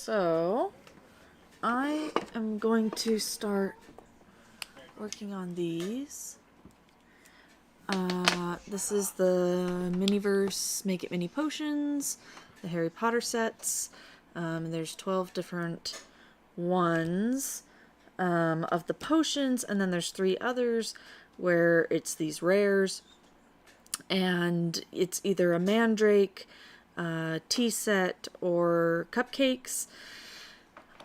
So, I am going to start working on these. This is the Miniverse Make It Mini Potions, the Harry Potter sets. There's 12 different ones of the potions, and then there's 3 others where it's these rares. And it's either a mandrake, tea set, or cupcakes.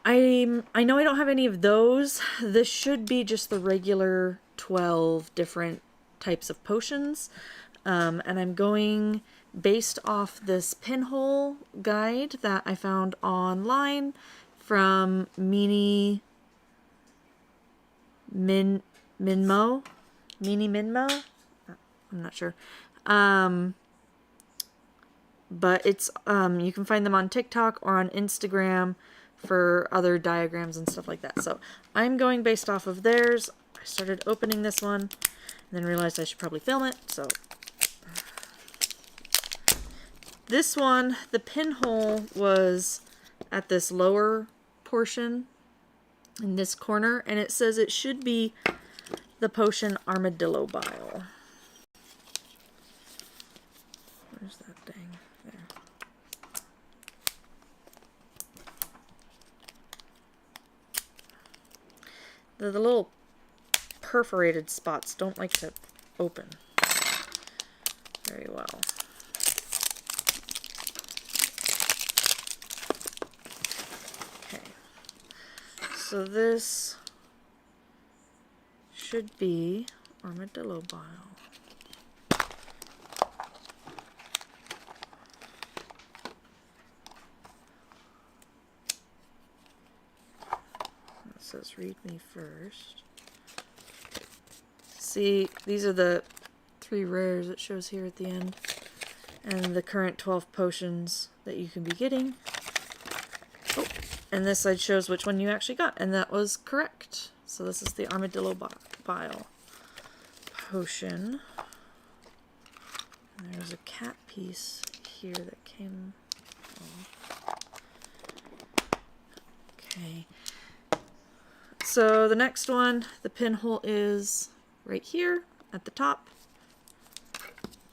I know I don't have any of those. This should be just the regular 12 different types of potions. And I'm going based off this pinhole guide that I found online from Mini Minmo. I'm not sure. But it's you can find them on TikTok or on Instagram for other diagrams and stuff like that. So I'm going based off of theirs. I started opening this one and then realized I should probably film it. So this one, the pinhole was at this lower portion in this corner, and it says it should be the potion Armadillo Bile. Where's that thing? There. The little perforated spots don't like to open very well. Okay. So this should be Armadillo Bile. It says read me first. See, these are the 3 rares it shows here at the end, and the current 12 potions that you can be getting. Oh, and this side shows which one you actually got, and that was correct. So this is the Armadillo Bile potion. And there's a cat piece here that came off. Okay. So the next one, the pinhole, is right here at the top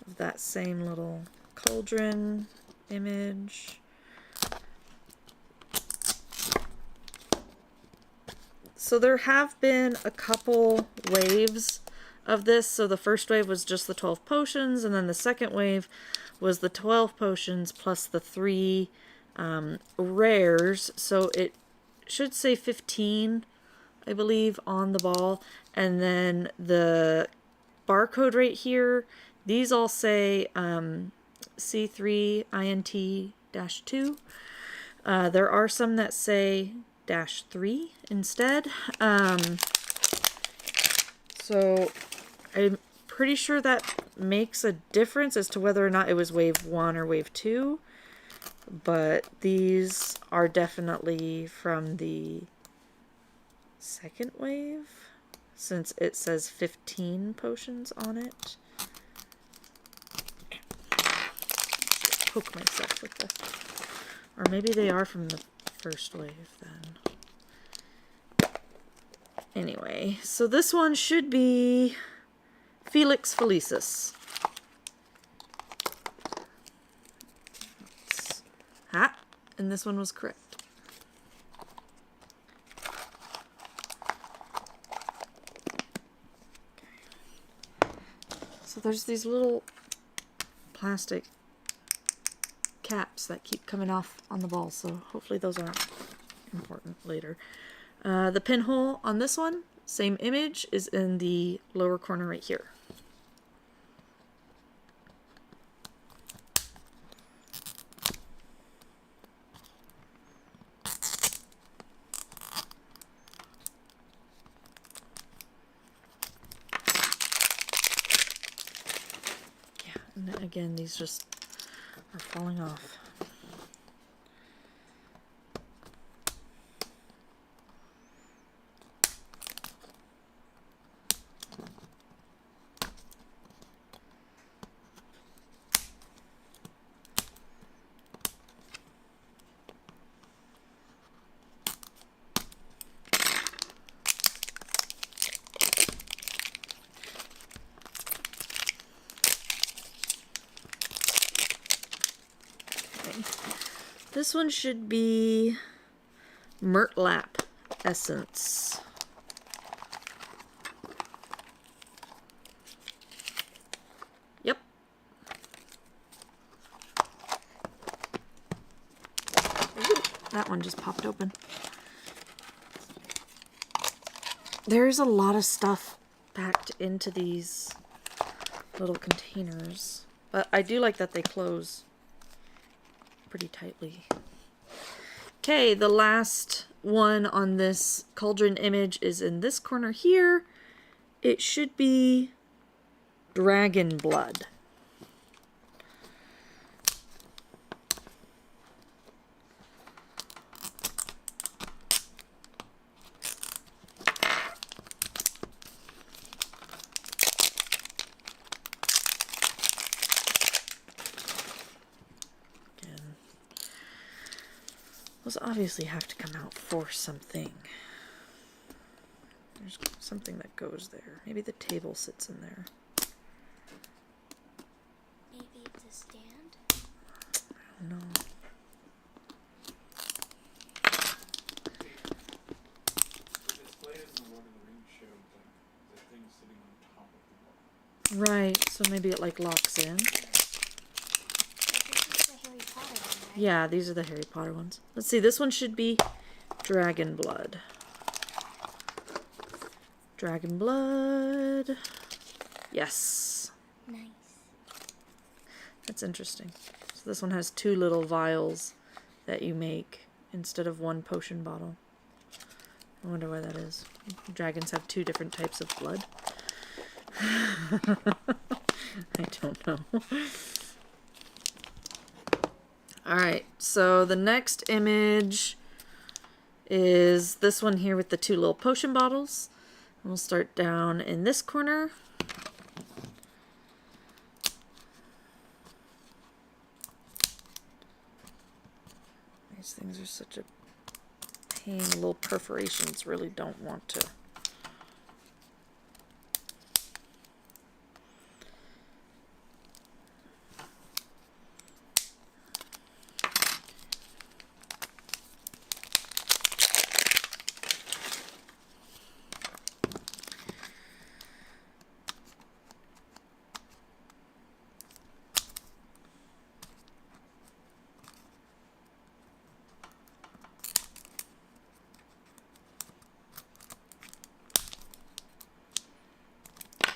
of that same little cauldron image. So there have been a couple waves of this. So the first wave was just the 12 potions, and then the second wave was the 12 potions plus the 3 rares. So it should say 15, I believe, on the ball. And then the barcode right here, these all say C3INT-2. There are some that say -3 instead. So I'm pretty sure that makes a difference as to whether or not it was wave 1 or wave 2. But these are definitely from the second wave, since it says 15 potions on it. Just poke myself with this. Or maybe they are from the first wave then. Anyway, so this one should be Felix Felicis. And this one was correct. So there's these little plastic caps that keep coming off on the ball, so hopefully those aren't important later. The pinhole on this one, same image, is in the lower corner right here. Yeah, and again, these just are falling off. This one should be Murtlap Essence. Yep. Ooh, that one just popped open. There's a lot of stuff packed into these little containers, but I do like that they close pretty tightly. Okay, the last one on this cauldron image is in this corner here. It should be Dragon Blood. Those obviously have to come out for something. There's something that goes there. Maybe the table sits in there. Maybe it's a stand? I don't know. The display in the Lord of the Rings showed the thing sitting on top of the wall. Right, so maybe it like locks in. Yeah, these are the Harry Potter ones. Let's see, this one should be Dragon Blood. Dragon Blood. Yes. Nice. That's interesting. So this one has 2 little vials that you make instead of 1 potion bottle. I wonder why that is. Dragons have 2 different types of blood. I don't know. Alright, so the next image is this one here with the 2 little potion bottles. We'll start down in this corner. These things are such a pain. The little perforations really don't want to.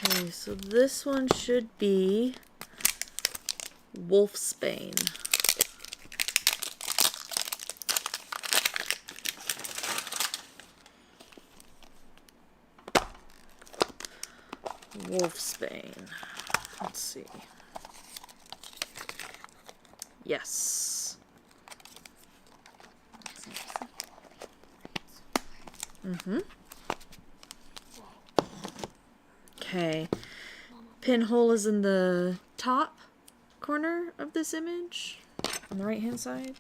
Okay, so this one should be Wolfsbane. Wolfsbane. Let's see. Yes. Mm-hmm. Okay. Pinhole is in the top corner of this image on the right hand side.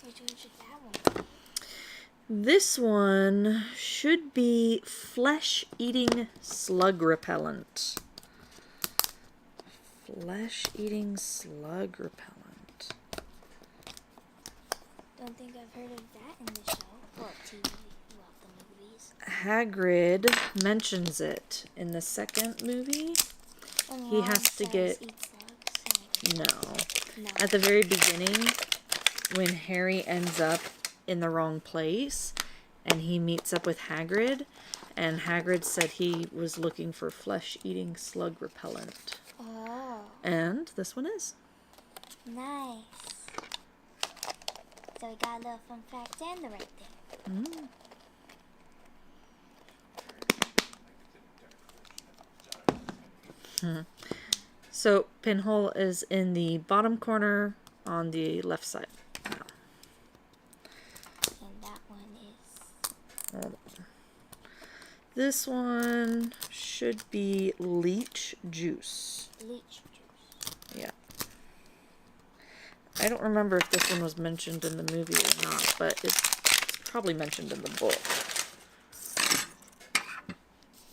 Which one should that one? This one should be flesh-eating slug repellent. Flesh-eating slug repellent. Don't think I've heard of that in the show. Well, TV. Well, the movies. Hagrid mentions it in the second movie. When He Ron has to says get... eat slugs. No. No. At the very beginning, when Harry ends up in the wrong place and he meets up with Hagrid, and Hagrid said he was looking for flesh-eating slug repellent. Oh. And this one is. Nice. So we got a little fun fact and the right thing. Mm. So Pinhole is in the bottom corner on the left side. Now. And that one is... This one should be leech juice. Leech juice. Yeah. I don't remember if this one was mentioned in the movie or not, but it's probably mentioned in the book.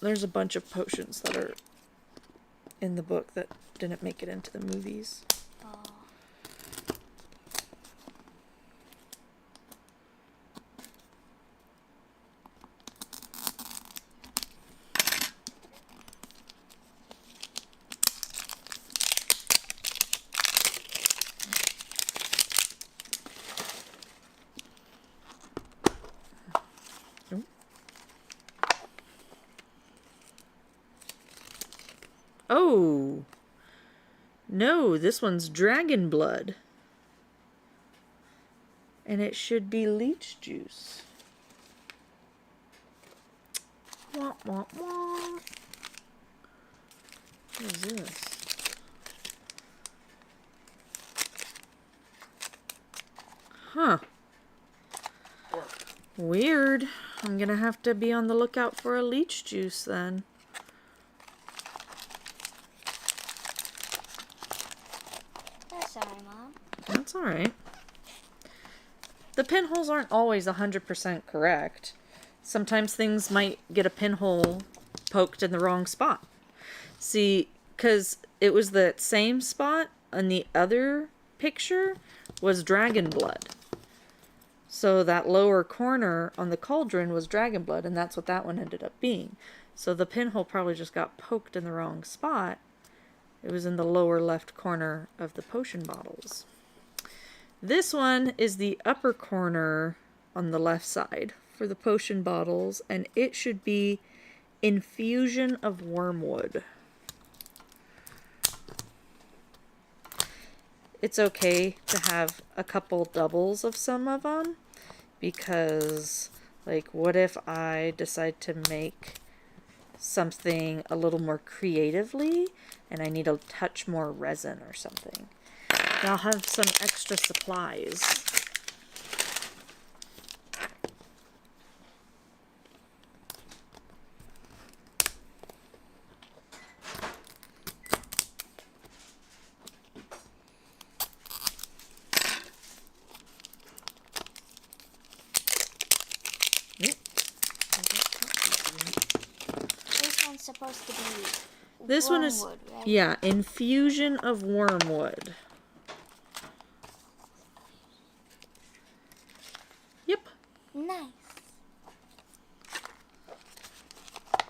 There's a bunch of potions that are in the book that didn't make it into the movies. Oh. Oh! No, this one's dragon blood. And it should be leech juice. Wah, wah, wah. What is this? Huh. Weird. I'm gonna have to be on the lookout for a leech juice then. Sorry, Mom. That's alright. The pinholes aren't always 100% correct. Sometimes things might get a pinhole poked in the wrong spot. See, because it was the same spot on the other picture was dragon blood. So that lower corner on the cauldron was dragon blood, and that's what that one ended up being. So the pinhole probably just got poked in the wrong spot. It was in the lower left corner of the potion bottles. This one is the upper corner on the left side for the potion bottles, and it should be infusion of wormwood. It's okay to have a couple doubles of some of them, because, like, what if I decide to make something a little more creatively and I need a touch more resin or something? I'll have some extra supplies. This one's supposed to be This one is, wormwood, right? yeah, infusion of wormwood. Yep. Nice.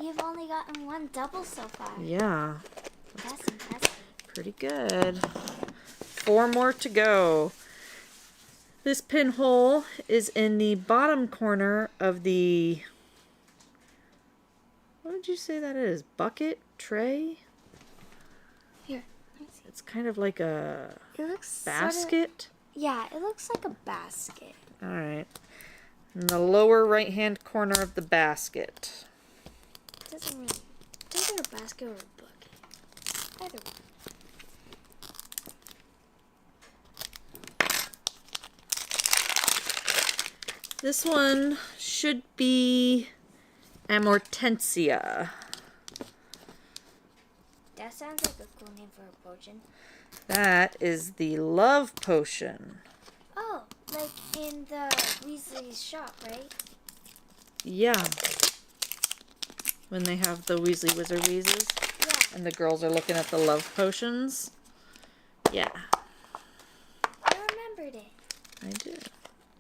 You've only gotten one double so far. Yeah, That's impressive. pretty good. 4 more to go. This pinhole is in the bottom corner of the, what did you say that is? Bucket? Tray? Here, let me see. It's kind of like a It looks basket. Yeah, it looks like a basket. Alright. In the lower right hand corner of the basket. It doesn't really. It's either a basket or a bucket. Either one. This one should be Amortensia. That sounds like a cool name for a potion. That is the love potion. Oh, like in the Weasley's shop, right? Yeah. When they have the Weasley Wizardies Yeah, and the girls are looking at the love potions. Yeah, I remembered it. I do.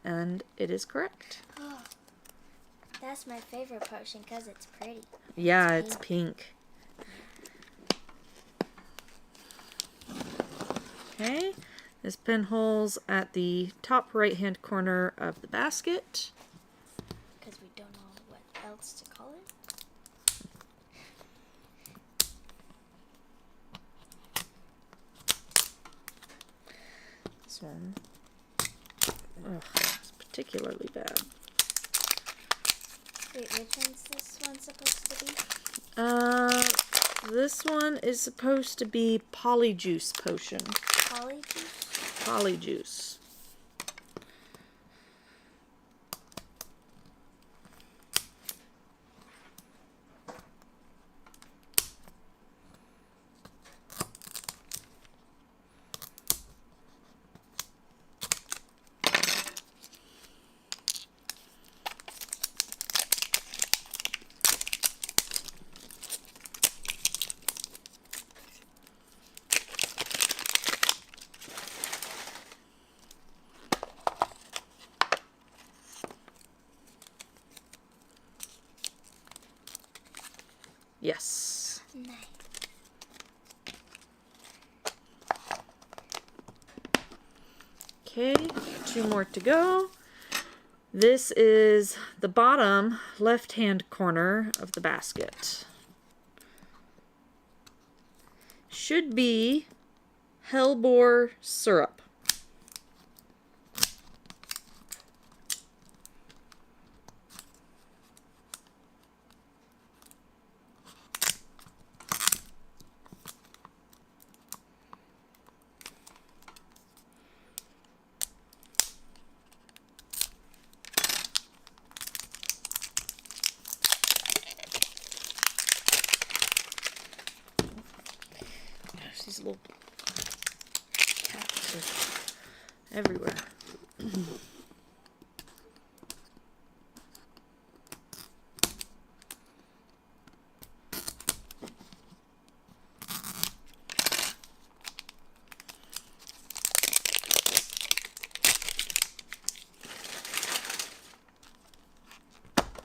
And it is correct. Oh, that's my favorite potion because it's pretty. Yeah, it's pink. Okay, this pinhole's at the top right hand corner of the basket. Because we don't know what else to call it. This one, ugh, it's particularly bad. Wait, which one's this one supposed to be? This one is supposed to be polyjuice potion. Polyjuice? Polyjuice. Yes. Nice. Okay, 2 more to go. This is the bottom left-hand corner of the basket. Should be hellebore syrup. Gosh, these little cats are everywhere.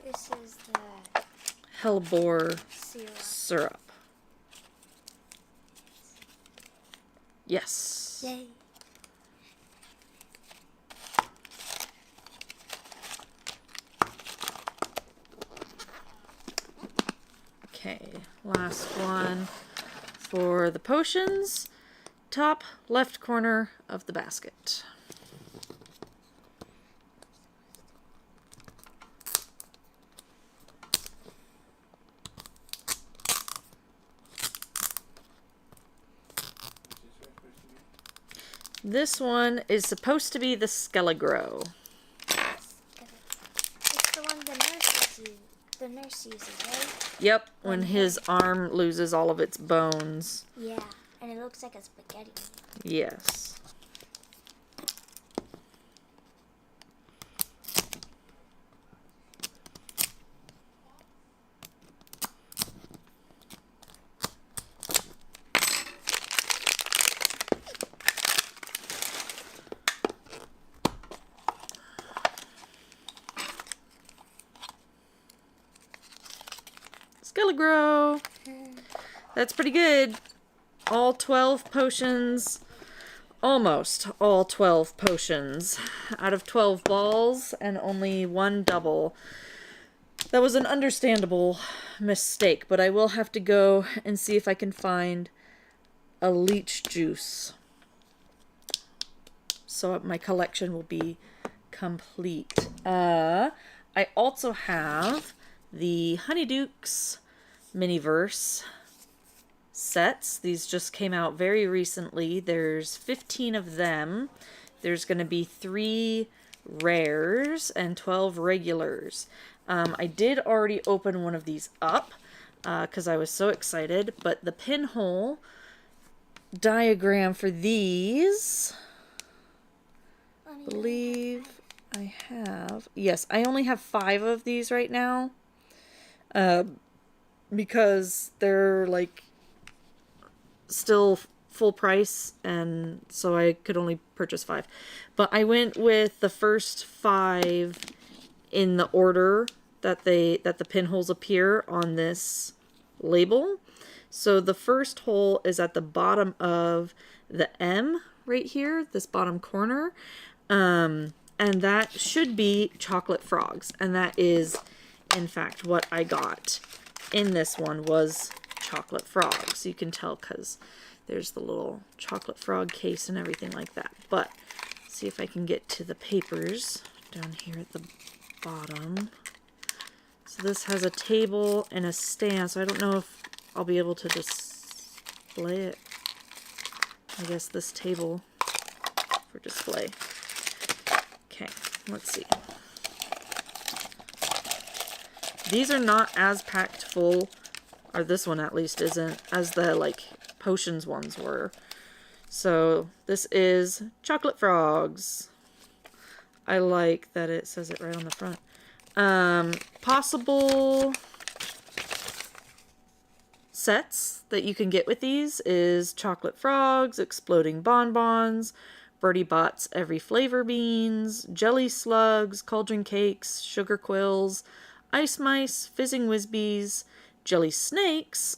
This is the Hellebore syrup. syrup. Yes. Yay. Okay, last one for the potions. Top left corner of the basket. This one is supposed to be the Skelegro. It's the one the nurse uses, right? Yep, when his arm loses all of its bones. Yeah, and it looks like a spaghetti. Yes. Skelegro. That's pretty good. All 12 potions. Almost all 12 potions out of 12 balls and only 1 double. That was an understandable mistake, but I will have to go and see if I can find a leech juice. So my collection will be complete. I also have the Honeydukes Miniverse sets. These just came out very recently. There's 15 of them. There's going to be 3 rares and 12 regulars. I did already open one of these up because I was so excited, but the pinhole diagram for these, I believe I have, yes, I only have 5 of these right now because they're like still full price, and so I could only purchase 5. But I went with the first 5 in the order that the pinholes appear on this label. So the first hole is at the bottom of the M right here, this bottom corner. And that should be chocolate frogs. And that is, in fact, what I got in this one was chocolate frogs. You can tell because there's the little chocolate frog case and everything like that. But see if I can get to the papers down here at the bottom. So this has a table and a stand, so I don't know if I'll be able to display it. I guess this table for display. Okay, let's see. These are not as packed full, or this one at least isn't, as the like potions ones were. So this is chocolate frogs. I like that it says it right on the front. Possible sets that you can get with these is chocolate frogs, exploding bonbons, Birdie Bots every flavor beans, jelly slugs, cauldron cakes, sugar quills, ice mice, fizzing whizbees, jelly snakes,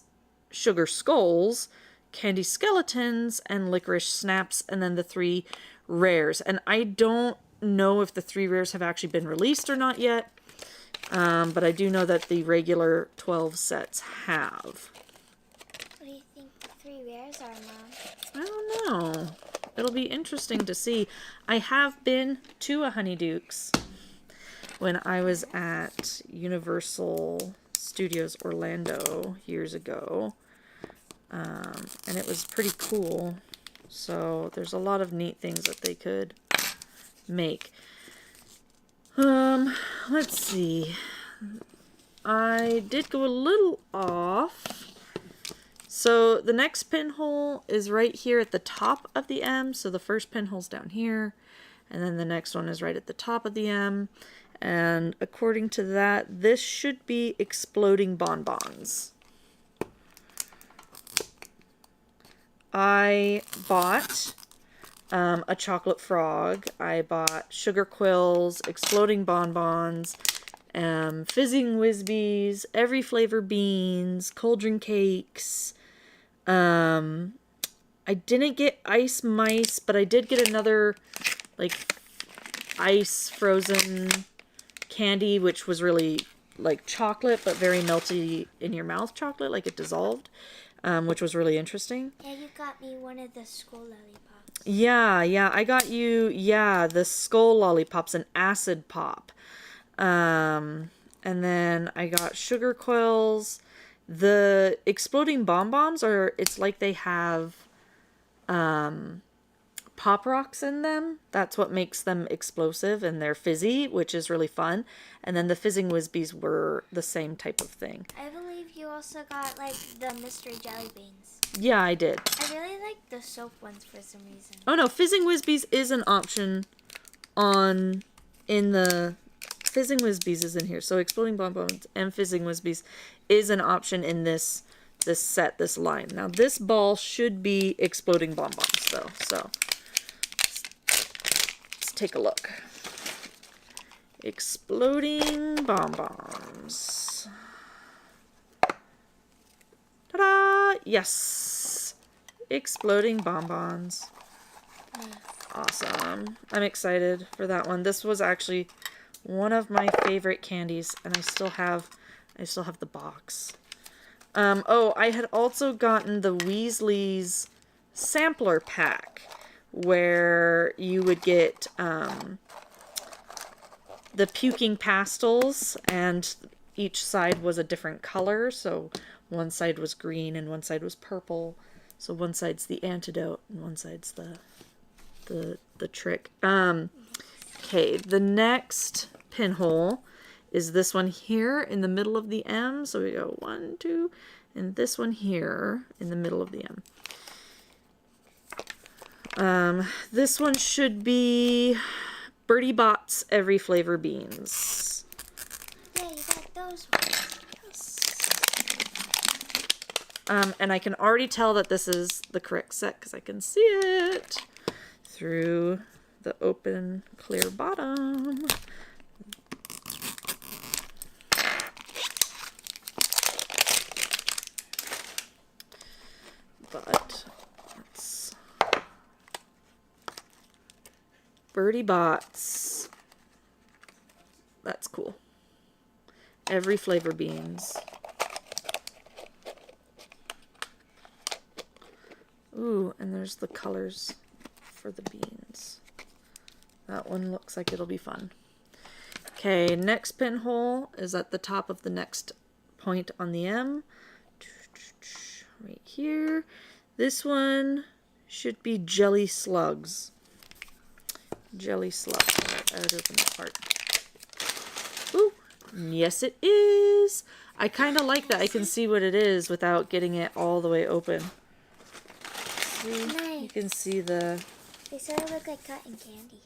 sugar skulls, candy skeletons, and licorice snaps, and then the 3 rares. And I don't know if the 3 rares have actually been released or not yet, but I do know that the regular 12 sets have. What do you think the 3 rares are, Mom? I don't know. It'll be interesting to see. I have been to a Honeydukes when I was at Universal Studios Orlando years ago. And it was pretty cool. So there's a lot of neat things that they could make. Let's see. I did go a little off. So the next pinhole is right here at the top of the M. So the first pinhole's down here. And then the next one is right at the top of the M. And according to that, this should be exploding bonbons. I bought a chocolate frog. I bought sugar quills, exploding bonbons, fizzing Whizbees, every flavor beans, cauldron cakes. I didn't get ice mice, but I did get another like ice frozen candy, which was really like chocolate, but very melty in your mouth chocolate, like it dissolved, which was really interesting. Yeah, you got me one of the skull lollipops. Yeah, I got you, the skull lollipops, an acid pop. And then I got sugar quills. The exploding bonbons it's like they have pop rocks in them. That's what makes them explosive, and they're fizzy, which is really fun. And then the fizzing Whizbees were the same type of thing. I believe you also got like the mystery jelly beans. Yeah, I did. I really like the soap ones for some reason. Oh no, fizzing Whizbees is an option in the fizzing Whizbees is in here. So exploding bonbons and fizzing Whizbees is an option in this set, this line. Now this ball should be exploding bonbons though. So let's take a look. Exploding bonbons. Ta-da! Yes! Exploding bonbons. Nice. Awesome. I'm excited for that one. This was actually one of my favorite candies, and I still have the box. Oh, I had also gotten the Weasley's sampler pack, where you would get the puking pastels, and each side was a different color. So one side was green and one side was purple. So one side's the antidote and one side's the trick. Okay, the next pinhole is this one here in the middle of the M. So we go 1, 2, and this one here in the middle of the M. This one should be Birdie Bot's Every Flavor Beans. Yeah, you got those ones. Yes. And I can already tell that this is the correct set because I can see it through the open clear bottom. But let's Birdie Bots. That's cool. Every flavor beans. Ooh, and there's the colors for the beans. That one looks like it'll be fun. Okay, next pinhole is at the top of the next point on the M. Right here. This one should be Jelly Slugs. Jelly Slugs. I would open that part. Ooh, yes it is. I kind of like that. I can see what it is without getting it all the way open. See? Nice. You can see the... They sort of look like cotton candy.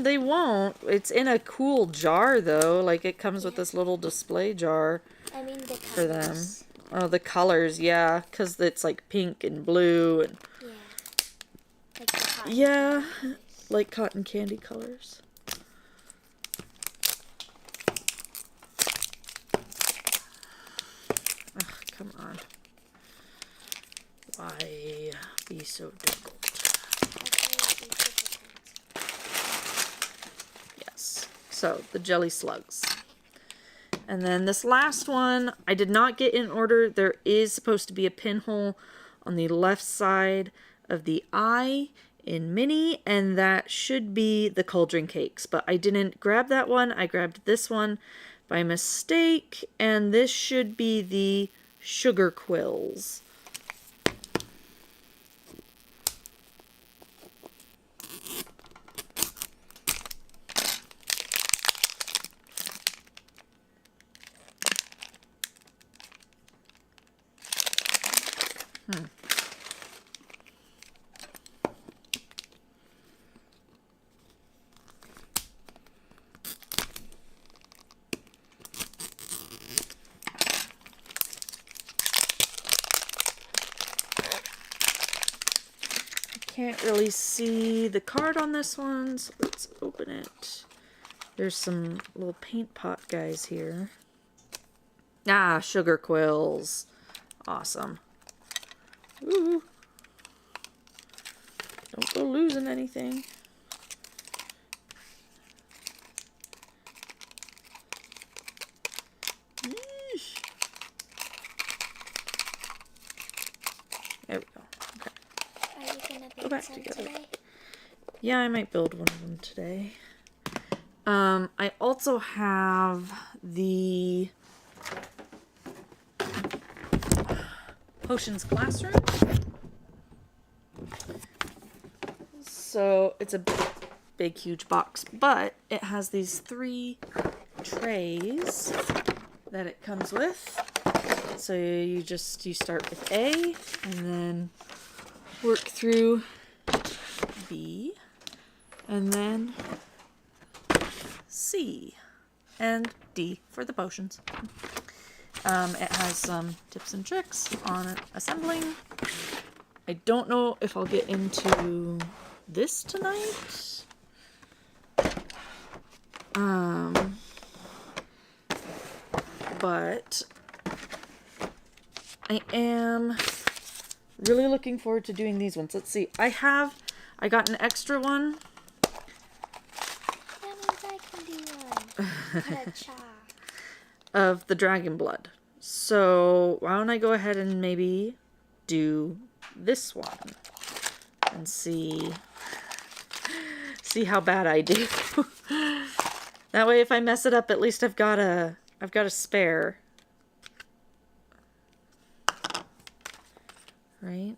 They won't. It's in a cool jar, though. Like, it comes with this little display jar I mean the colors. for them. Oh, the colors, yeah. Because it's, like, pink and blue. And Yeah. Like the cotton yeah, candy. like cotton candy colors. Come on. Why be so difficult? Yes. So, the jelly slugs. And then this last one, I did not get in order. There is supposed to be a pinhole on the left side of the eye in Mini, and that should be the cauldron cakes. But I didn't grab that one. I grabbed this one by mistake, and this should be the sugar quills. Can't really see the card on this one, so let's open it. There's some little paint pot guys here. Ah, sugar quills. Awesome. Ooh. Don't go losing anything. Yeesh. There we go. Okay. Are you gonna Go build back some together. today? Yeah, I might build one of them today. I also have the potions classroom. So it's a big, huge box, but it has these 3 trays that it comes with. So you start with A and then work through B and then C and D for the potions. It has some tips and tricks on assembling. I don't know if I'll get into this tonight. But I am really looking forward to doing these ones. Let's see. I got an extra one. That means I can do one. Ta-cha. Of the dragon blood. So why don't I go ahead and maybe do this one and see how bad I do. That way if I mess it up, at least I've got a spare. Right?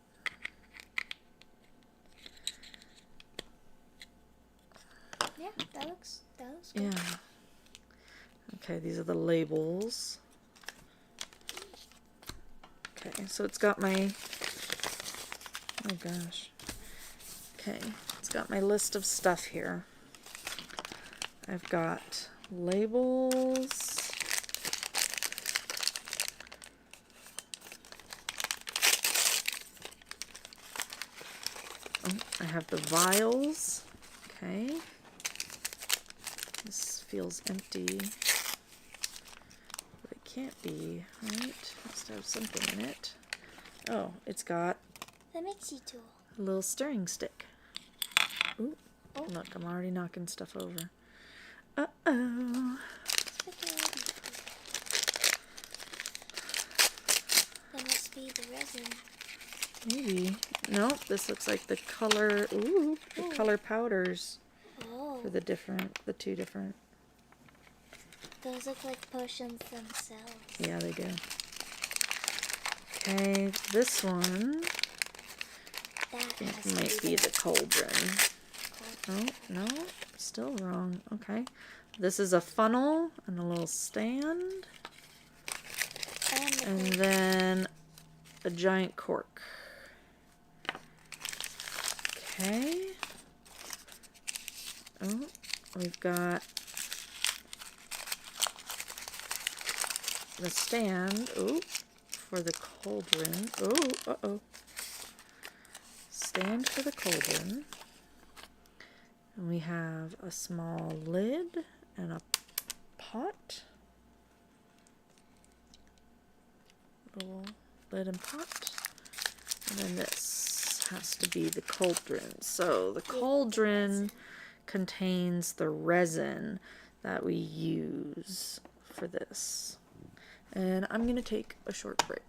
Yeah, that looks good. Yeah. Okay, these are the labels. Okay, so it's got my, oh gosh. Okay, it's got my list of stuff here. I've got labels. Oh, I have the vials. Okay. This feels empty. But it can't be, right? It has to have something in it. Oh, it's got The mixie tool. a little stirring stick. Ooh. Oh. Look, I'm already knocking stuff over. Uh-oh. Spaghetti. That must be the resin. Maybe. Nope, this looks like the color, ooh, the Ooh. color powders Oh, for the two different. those look like potions themselves. Yeah, they do. Okay, this one That I has think to might be the cauldron. Oh, no, still wrong. Okay. This is a funnel and a little stand. And then a giant cork. Okay. Oh, we've got the stand. Ooh, for the cauldron. Oh, uh-oh. Stand for the cauldron. And we have a small lid and a pot. A little lid and pot. And then this has to be the cauldron. So the cauldron contains the resin that we use for this. And I'm gonna take a short break.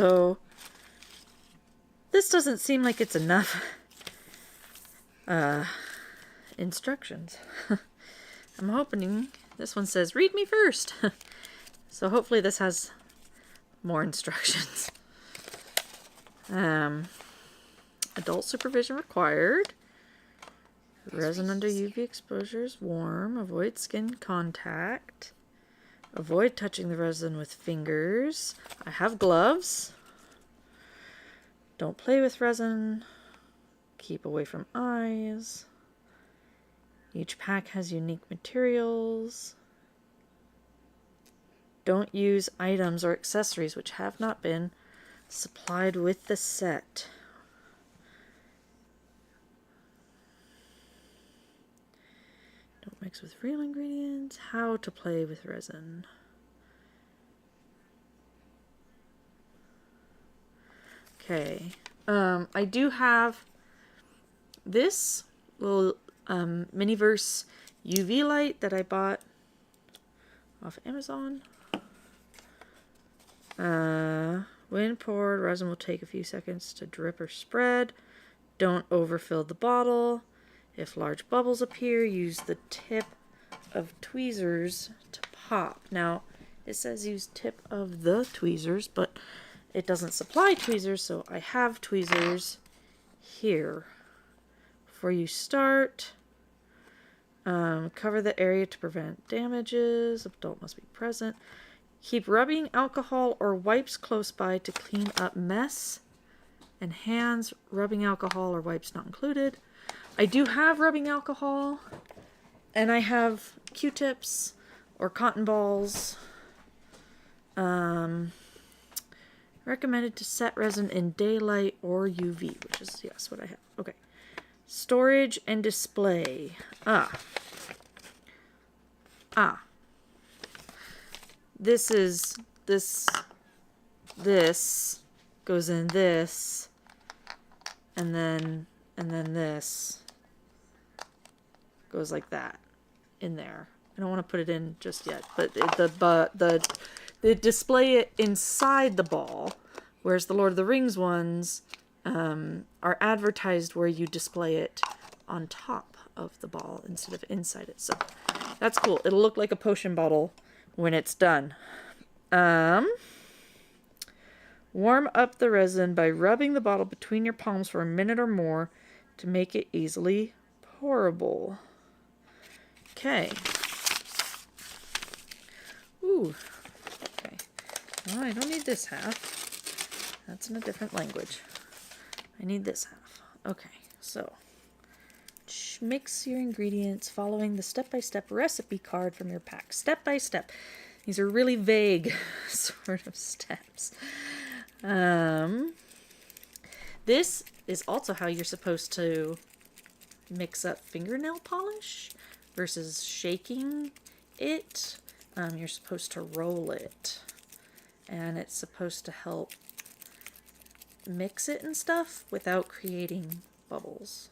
So this doesn't seem like it's enough instructions. I'm hoping this one says read me first. So hopefully this has more instructions. Adult supervision required. Resin under UV exposure is warm. Avoid skin contact. Avoid touching the resin with fingers. I have gloves. Don't play with resin. Keep away from eyes. Each pack has unique materials. Don't use items or accessories which have not been supplied with the set. Don't mix with real ingredients. How to play with resin. Okay. I do have this little Miniverse UV light that I bought off Amazon. When poured, resin will take a few seconds to drip or spread. Don't overfill the bottle. If large bubbles appear, use the tip of tweezers to pop. Now, it says use tip of the tweezers, but it doesn't supply tweezers, so I have tweezers here. Before you start, cover the area to prevent damages. Adult must be present. Keep rubbing alcohol or wipes close by to clean up mess. And hands, rubbing alcohol or wipes not included. I do have rubbing alcohol, and I have Q-tips or cotton balls. Recommended to set resin in daylight or UV, which is, yes, what I have. Okay. Storage and display. This goes in this, and then this goes like that in there. I don't want to put it in just yet, but they display it inside the ball, whereas the Lord of the Rings ones are advertised where you display it on top of the ball instead of inside it. So that's cool. It'll look like a potion bottle when it's done. Warm up the resin by rubbing the bottle between your palms for a minute or more to make it easily pourable. Okay. Ooh. Okay. Well, I don't need this half. That's in a different language. I need this half. Okay, so mix your ingredients following the step-by-step recipe card from your pack. Step by step. These are really vague sort of steps. This is also how you're supposed to mix up fingernail polish versus shaking it. You're supposed to roll it, and it's supposed to help mix it and stuff without creating bubbles.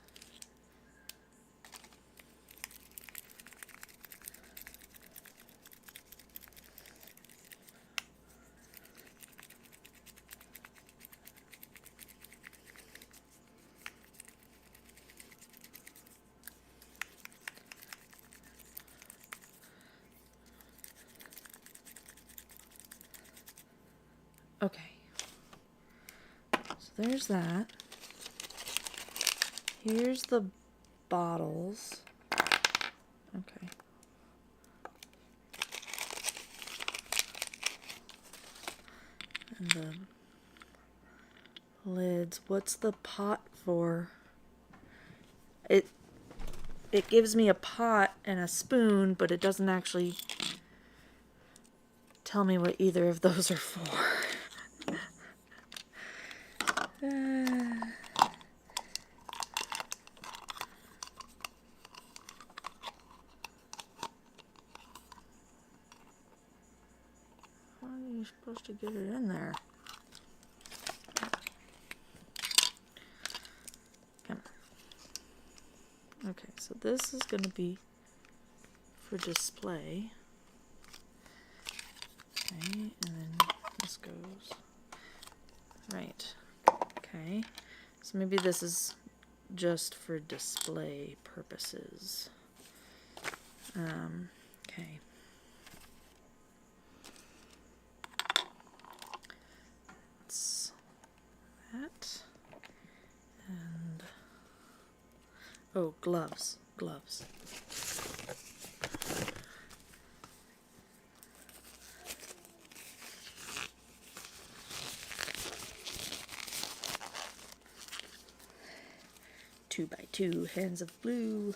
Okay, so there's that. Here's the bottles. Okay. And the lids. What's the pot for? It gives me a pot and a spoon, but it doesn't actually tell me what either of those are for. How are you supposed to get it in there? Come on. Okay, so this is going to be for display. Okay, and then this goes Right. Okay. So maybe this is just for display purposes. Okay. That's that. And oh, gloves. Gloves. Two by two hands of blue.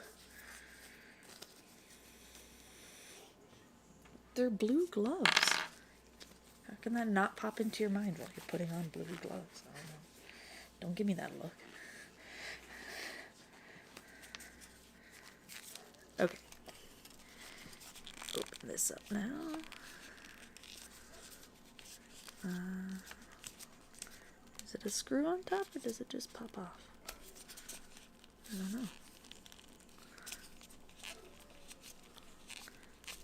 They're blue gloves. How can that not pop into your mind while you're putting on blue gloves? I don't know. Don't give me that look. Okay. Open this up now. Is it a screw on top or does it just pop off? I don't know.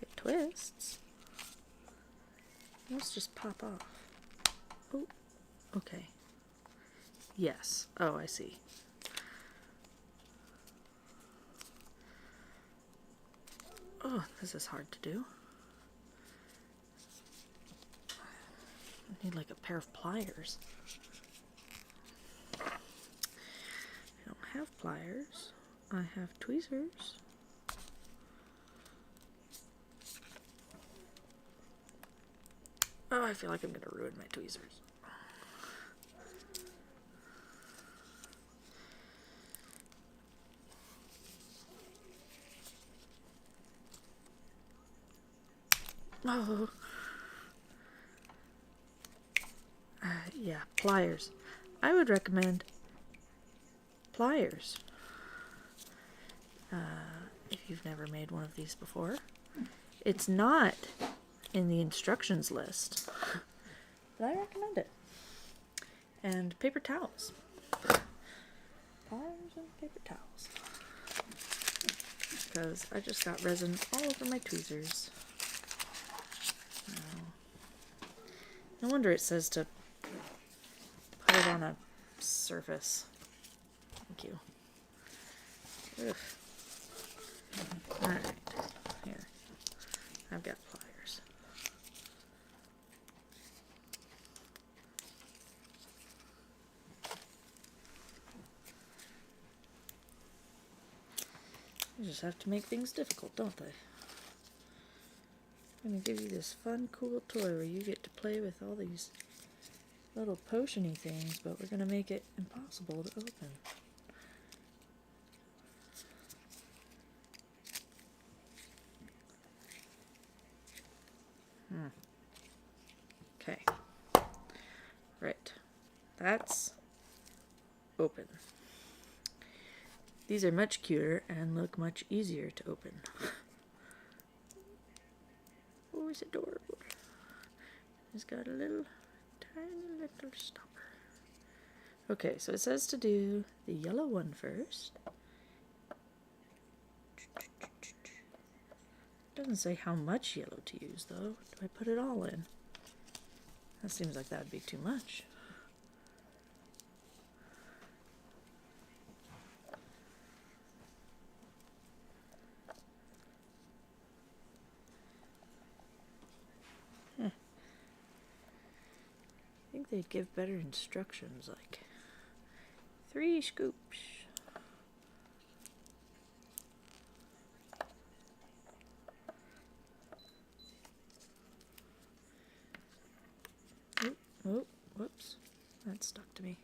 It twists. It must just pop off. Oh, okay. Yes. Oh, I see. Oh, this is hard to do. I need like a pair of pliers. I don't have pliers. I have tweezers. Oh, I feel like I'm gonna ruin my tweezers. Oh. Yeah, pliers. I would recommend pliers. If you've never made one of these before. It's not in the instructions list, but I recommend it. And paper towels. Pliers and paper towels. Because I just got resin all over my tweezers. No wonder it says to put it on a surface. Thank you. Ugh. Alright, here. I've got pliers. They just have to make things difficult, don't they? I'm gonna give you this fun, cool toy where you get to play with all these little potion-y things, but we're gonna make it impossible to open. Okay. Right. That's open. These are much cuter and look much easier to open. Oh, it's adorable. It's got a little, tiny little stopper. Okay, so it says to do the yellow one first. Doesn't say how much yellow to use, though. Do I put it all in? That seems like that would be too much. I think they'd give better instructions, like 3 scoops. Oh, whoops. That stuck to me.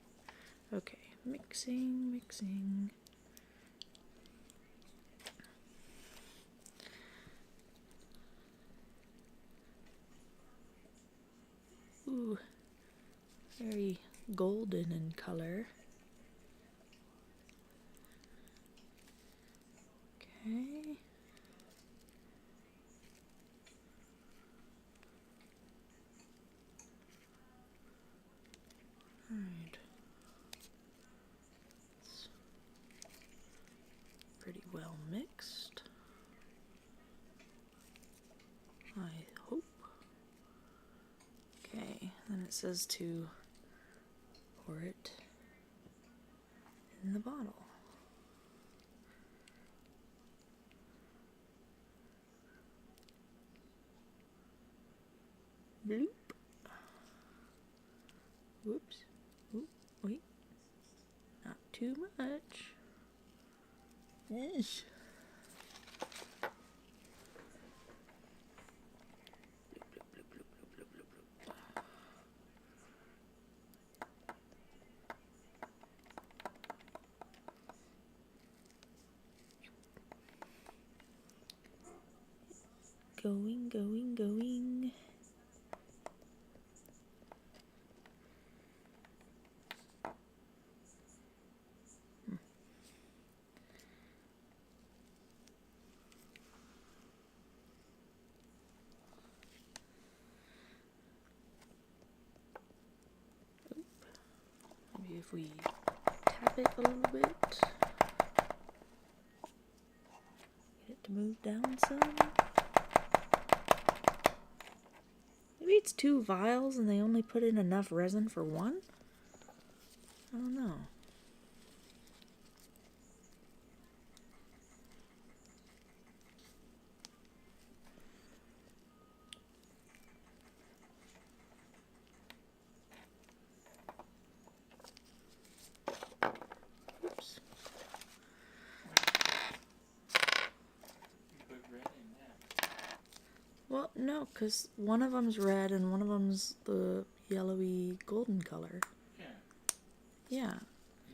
Okay, mixing, mixing. Ooh, very golden in color. Okay. Alright. It's pretty well mixed, I hope. Okay, then it says to pour it in the bottle. Bloop. Whoops. Oop, wait. Not too much. Yes. Going, going, going. Maybe if we tap it a little bit, get it to move down some. Maybe it's 2 vials and they only put in enough resin for 1? I don't know. Oops. You put red in that. Well, no, because one of them's red and one of them's the yellowy golden color. Yeah. Yeah.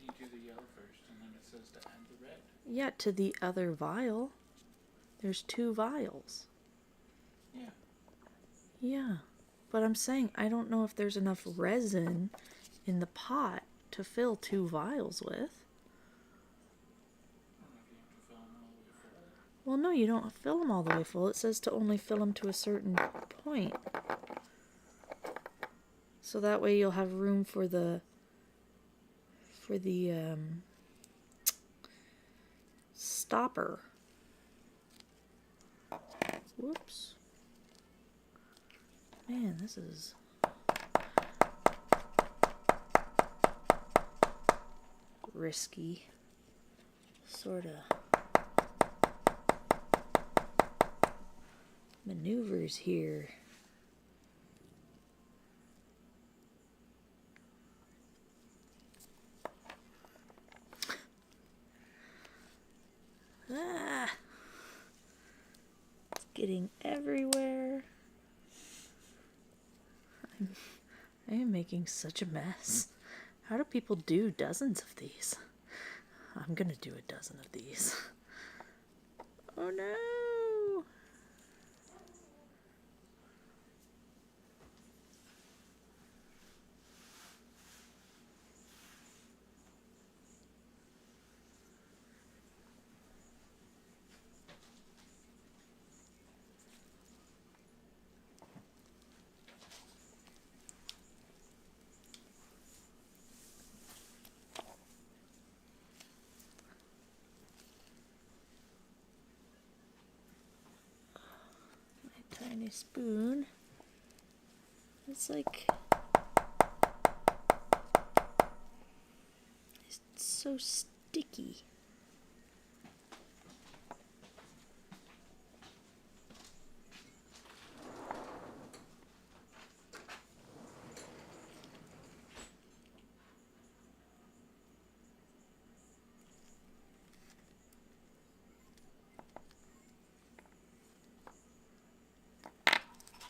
You do the yellow first, and then it says to add the red. Yeah, to the other vial. There's 2 vials. Yeah. Yeah. But I'm saying I don't know if there's enough resin in the pot to fill 2 vials with. I don't know if you have to fill them all the way full. Well, no, you don't fill them all the way full. It says to only fill them to a certain point. So that way you'll have room for the stopper. Whoops. Man, this is risky. Sorta maneuvers here. Ah! It's getting everywhere. I am making such a mess. How do people do dozens of these? I'm gonna do a dozen of these. Oh no! Tiny spoon. It's like it's so sticky.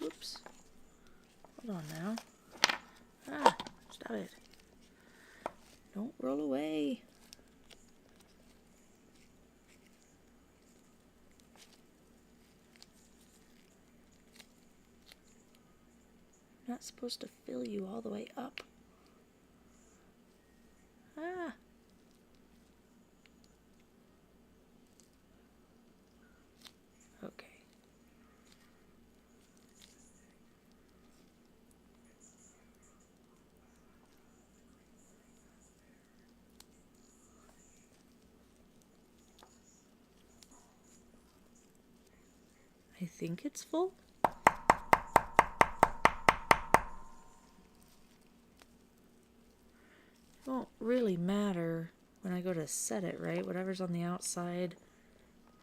Whoops. Hold on now. Ah, stop it. Don't roll away. I'm not supposed to fill you all the way up. Ah. Okay. I think it's full. won't really matter when I go to set it, right? Whatever's on the outside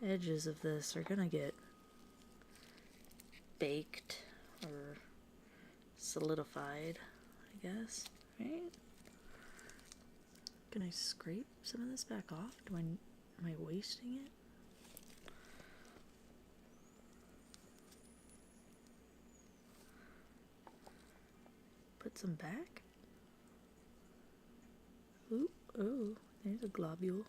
edges of this are gonna get baked or solidified, I guess, right? Can I scrape some of this back off? Am I wasting it? Put some back. Ooh, oh, there's a globule.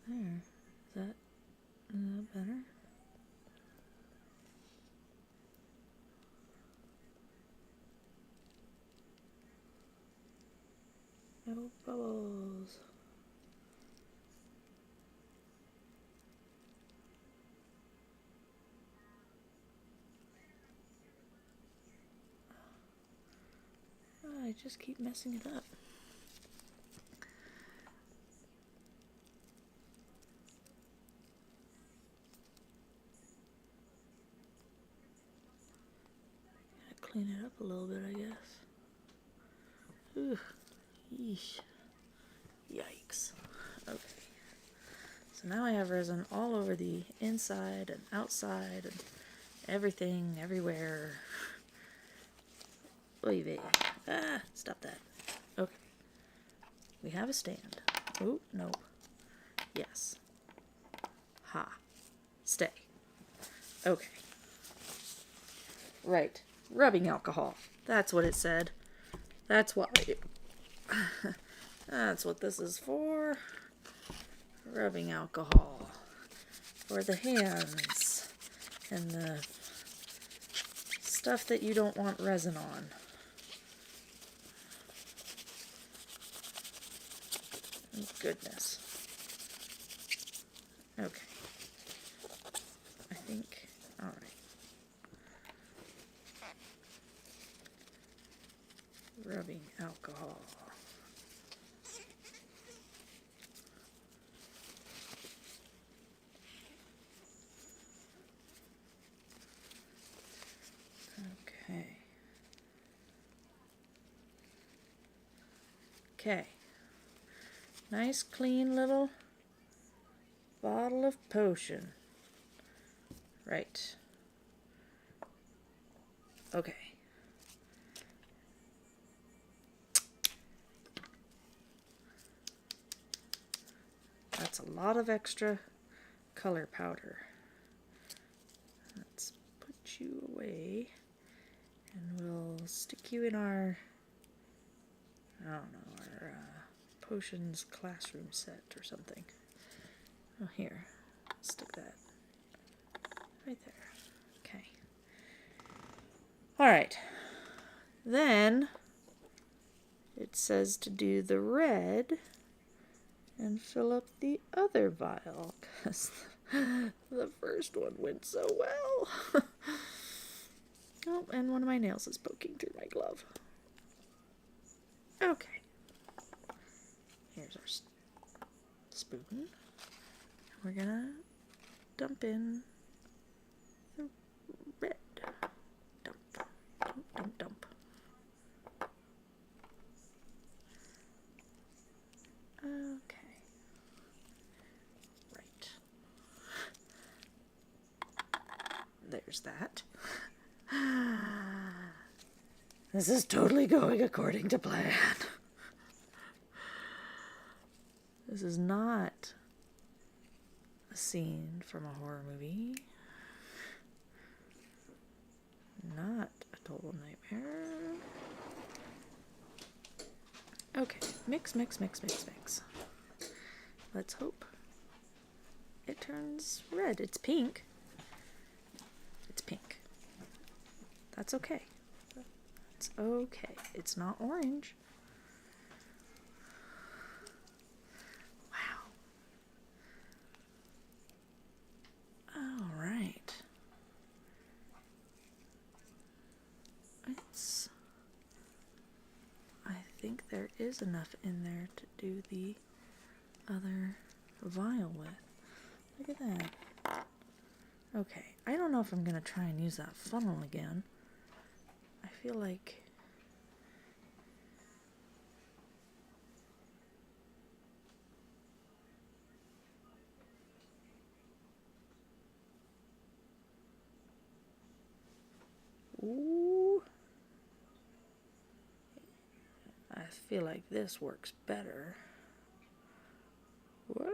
There. Is that better? No bubbles. I just keep messing it up. Gotta clean it up a little bit, I guess. Ooh, yeesh. Yikes. Okay. So now I have resin all over the inside and outside and everything, everywhere. Oy vey. Ah, stop that. Okay. We have a stand. Oh, no. Yes. Ha. Stay. Okay. Right. Rubbing alcohol. That's what it said. That's why. That's what this is for. Rubbing alcohol. For the hands. And the stuff that you don't want resin on. Oh, goodness. Okay. I think, alright. Rubbing alcohol. Okay. Okay. Nice clean little bottle of potion. Right. Okay. That's a lot of extra color powder. Let's put you away and we'll stick you in our, I don't know, our potions classroom set or something. Oh, here. Stick that right there. Okay. Alright. Then it says to do the red and fill up the other vial because the first one went so well. Oh, and one of my nails is poking through my glove. Okay. Here's our spoon. We're gonna dump in the red. Dump, dump, dump, dump. Okay. Right. There's that. This is totally going according to plan. This is not a scene from a horror movie. Not a total nightmare. Okay, mix, mix, mix, mix, mix. Let's hope it turns red. It's pink. It's pink. That's okay. It's okay. It's not orange. Wow. All right. I think there is enough in there to do the other vial with. Look at that. Okay, I don't know if I'm going to try and use that funnel again. I feel like feel like this works better. Whoa.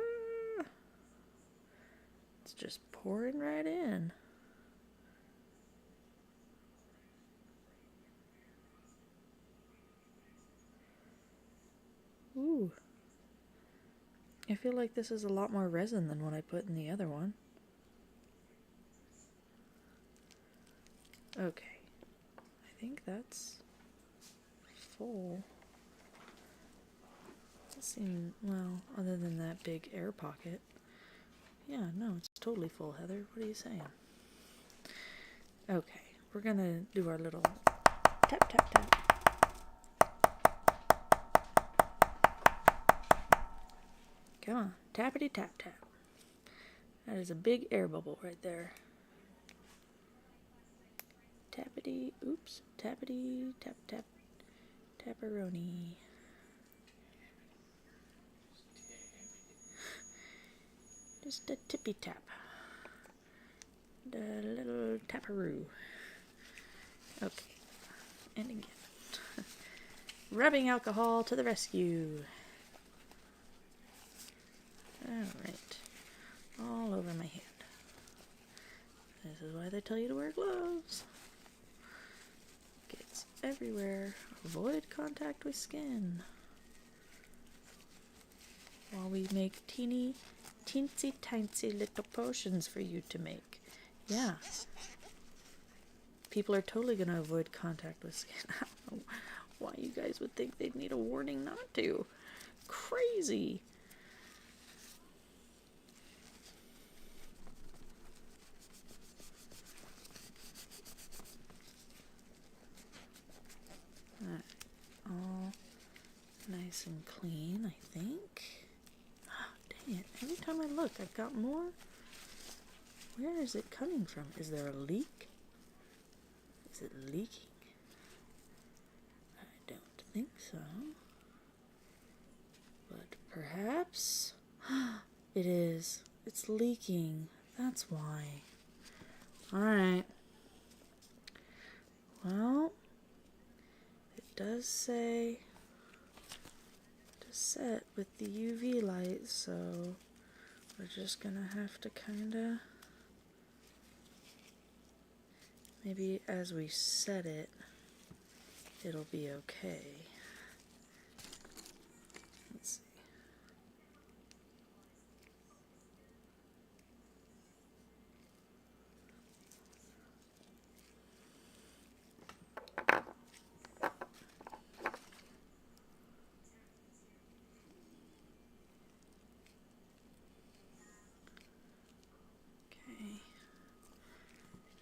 It's just pouring right in. Ooh. I feel like this is a lot more resin than what I put in the other one. Okay. I think that's full. Doesn't seem, well, other than that big air pocket. Yeah, no, it's totally full, Heather. What are you saying? Okay, we're gonna do our little tap, tap, tap. Come on, tappity tap tap. That is a big air bubble right there. Tappity, oops, tappity tap tap, tapperoni. Just a tippy tap. The little tapperoo. Okay, and again. Rubbing alcohol to the rescue. Alright, all over my hand. This is why they tell you to wear gloves. Gets everywhere. Avoid contact with skin. While we make teeny, teensy, tiny little potions for you to make. Yeah. People are totally going to avoid contact with skin. I don't know why you guys would think they'd need a warning not to. Crazy. Alright. All nice and clean, I think. Oh, dang it. Every time I look, I've got more. Where is it coming from? Is there a leak? Is it leaking? I don't think so. But perhaps it is. It's leaking. That's why. Alright. Well, it does say to set with the UV light, so we're just gonna have to kinda, maybe as we set it, it'll be okay. Let's see.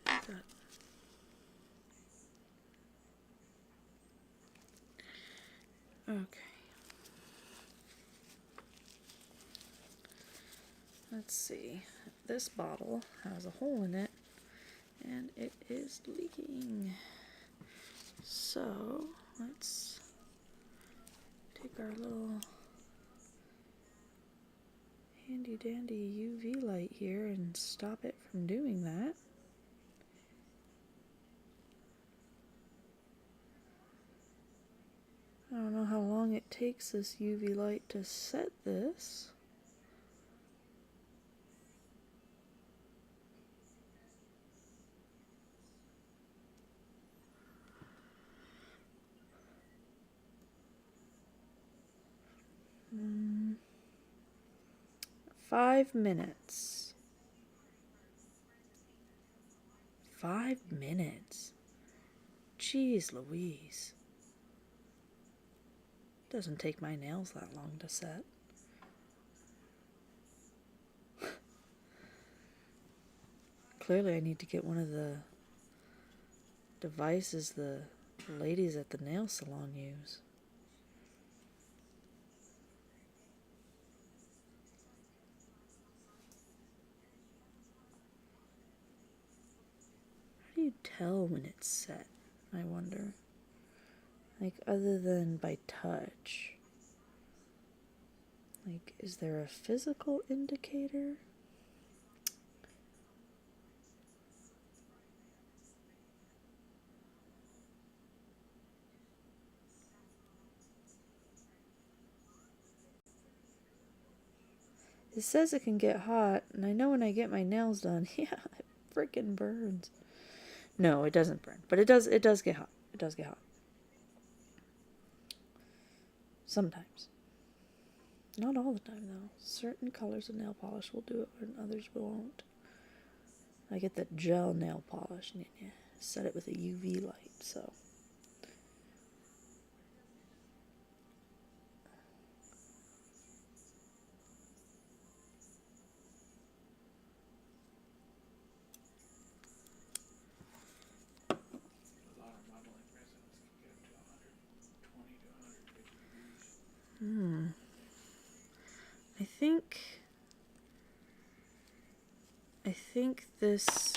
Okay. Okay. Let's see. This bottle has a hole in it, and it is leaking. So, let's take our little handy dandy UV light here and stop it from doing that. I don't know how long it takes this UV light to set this. Hmm. 5 minutes. 5 minutes. Jeez Louise. Doesn't take my nails that long to set. Clearly I need to get one of the devices the ladies at the nail salon use. How do you tell when it's set, I wonder? Like, other than by touch. Like, is there a physical indicator? It says it can get hot, and I know when I get my nails done, yeah, it freaking burns. No, it doesn't burn, but it does get hot. It does get hot. Sometimes. Not all the time, though. Certain colors of nail polish will do it, and others won't. I get that gel nail polish, and you set it with a UV light, so. A lot of modeling resins can get up to 120 to 150 degrees. I think this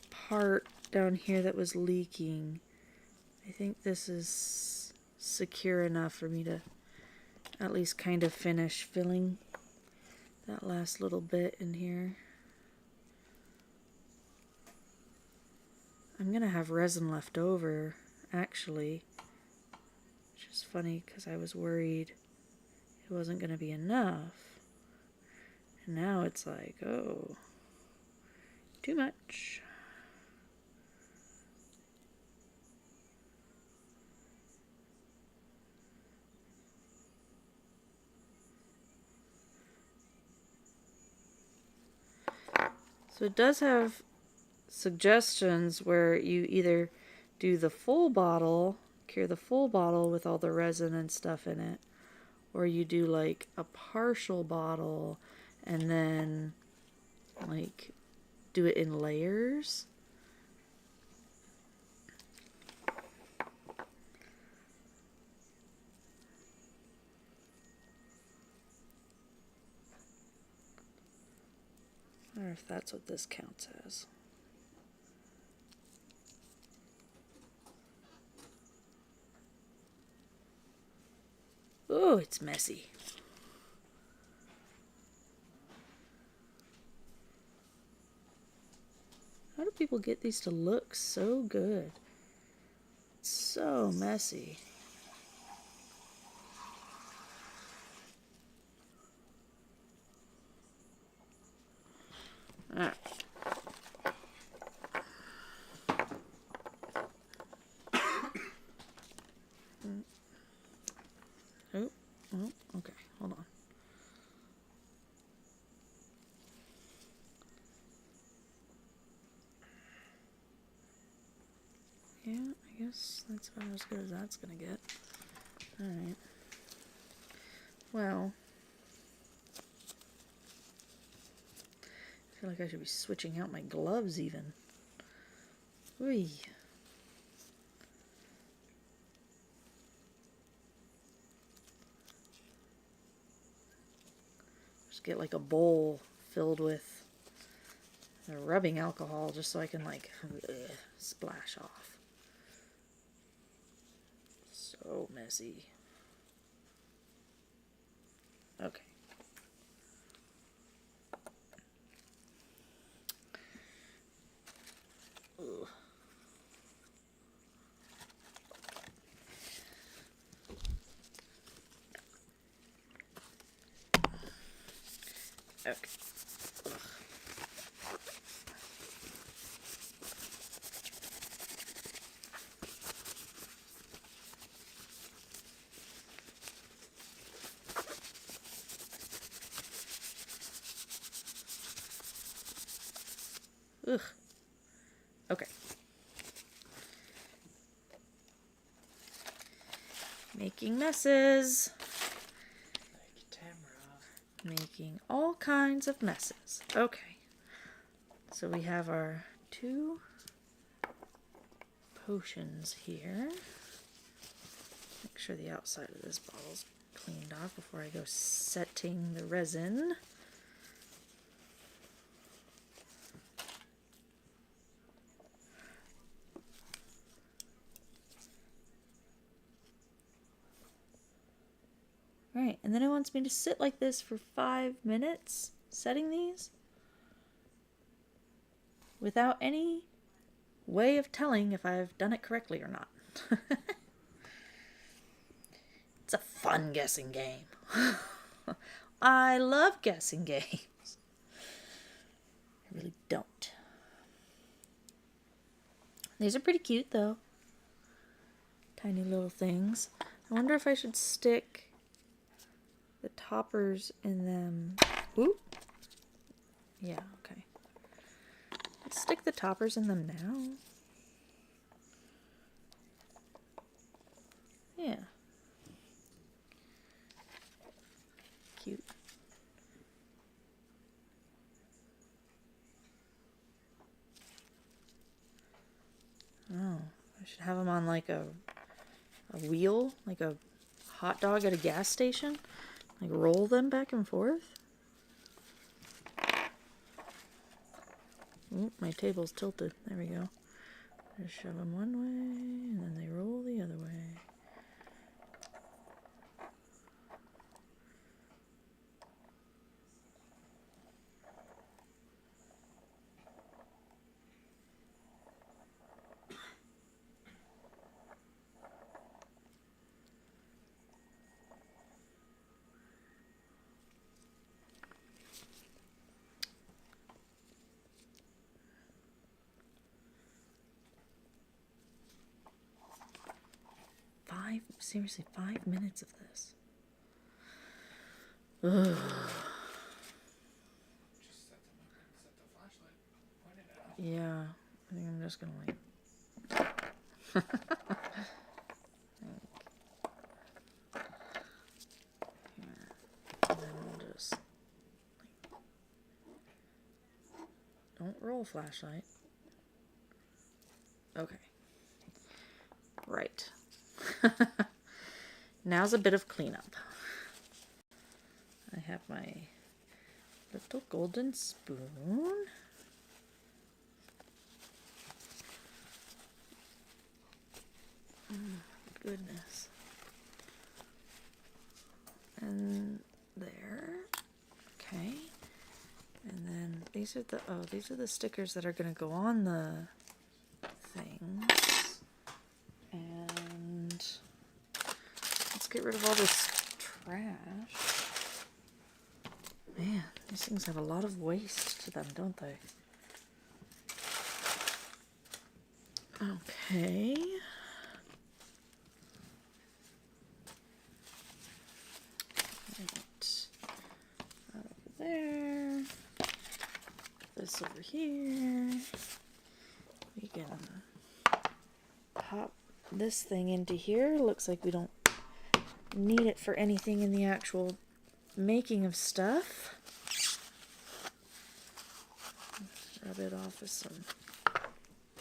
part down here that was leaking, I think this is secure enough for me to at least kind of finish filling that last little bit in here. I'm gonna have resin left over, actually, which is funny because I was worried it wasn't gonna be enough. And now it's like, oh, too much. So it does have suggestions where you either do the full bottle, cure the full bottle with all the resin and stuff in it, or you do like a partial bottle and then like do it in layers. I wonder if that's what this counts as. Oh, it's messy. How do people get these to look so good? It's so messy. Alright. Oh, okay, hold on. Yeah, I guess that's about as good as that's gonna get. Alright. Well, I feel like I should be switching out my gloves even. Whee. Just get like a bowl filled with the rubbing alcohol just so I can like splash off. So messy. Okay. Ugh. Okay. Ugh. Ugh. Okay. Making messes. Making all kinds of messes. Okay. So we have our 2 potions here. Make sure the outside of this bottle's cleaned off before I go setting the resin. Right, and then it wants me to sit like this for 5 minutes, setting these, without any way of telling if I've done it correctly or not. It's a fun guessing game. I love guessing games. I really don't. These are pretty cute, though. Tiny little things. I wonder if I should stick the toppers in them. Ooh. Yeah, okay. Let's stick the toppers in them now. Yeah. Cute. Oh, I should have them on like a wheel, like a hot dog at a gas station. Like roll them back and forth. Oop, my table's tilted. There we go. Just shove them one way, and then they roll the other way. Seriously, 5 minutes of this. Ugh. Just set them up and set the flashlight. Point it out. Yeah, I think I'm just gonna like. Here. And then we'll just. Don't roll flashlight. Okay. Right. Now's a bit of cleanup. I have my little golden spoon. Goodness. And there. Okay. And then these are the stickers that are going to go on the things. And let's get rid of all this trash. Man, these things have a lot of waste to them, don't they? Okay. Right. Over there. This over here. We can pop this thing into here. Looks like we don't need it for anything in the actual making of stuff. Rub it off with some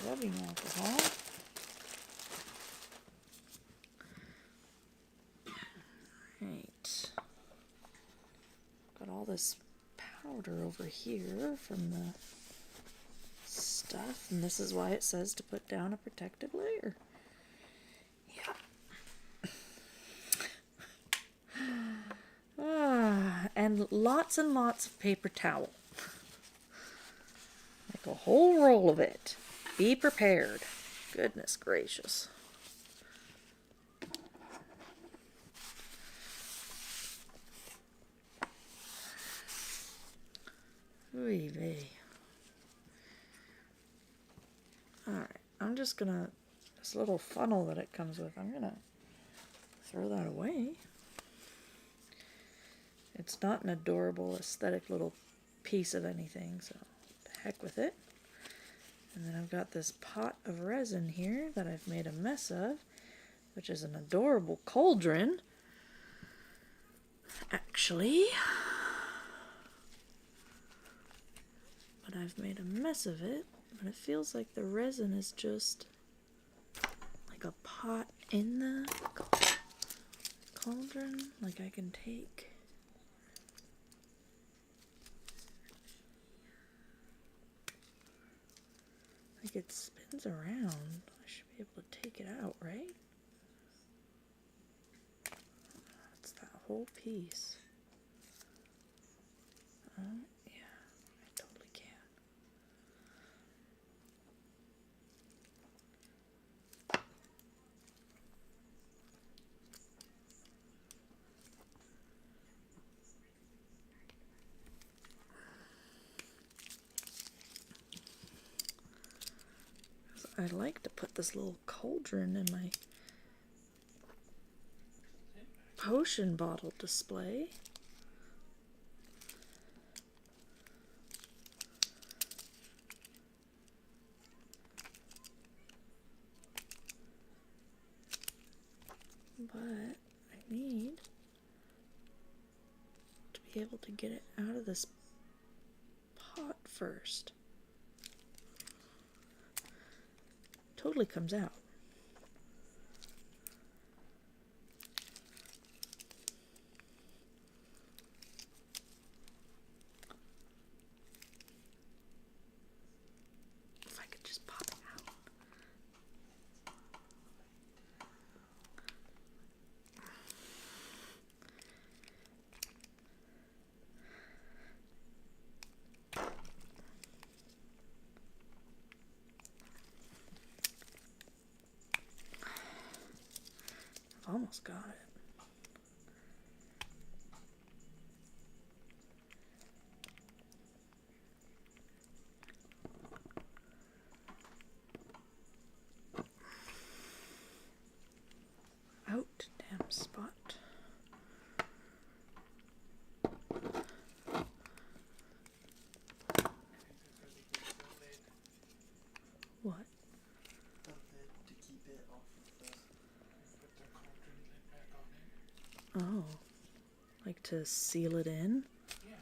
rubbing alcohol. Right. Got all this powder over here from the stuff, and this is why it says to put down a protective layer. And lots of paper towel. Like a whole roll of it. Be prepared. Goodness gracious. Oy vey. Alright, I'm just gonna, this little funnel that it comes with, I'm gonna throw that away. It's not an adorable, aesthetic little piece of anything, so the heck with it. And then I've got this pot of resin here that I've made a mess of, which is an adorable cauldron, actually. But I've made a mess of it, but it feels like the resin is just like a pot in the cauldron. Like I can take... Like it spins around. I should be able to take it out, right? That's that whole piece. Yeah, I totally can. I'd like to put this little cauldron in my potion bottle display. But I need to be able to get it out of this pot first. Totally comes out. If I could just pop it out. I've almost got it. Out, damn spot. What? The lid to keep it off of the... Put the cauldron lid back on it. Oh, like to seal it in? Yeah.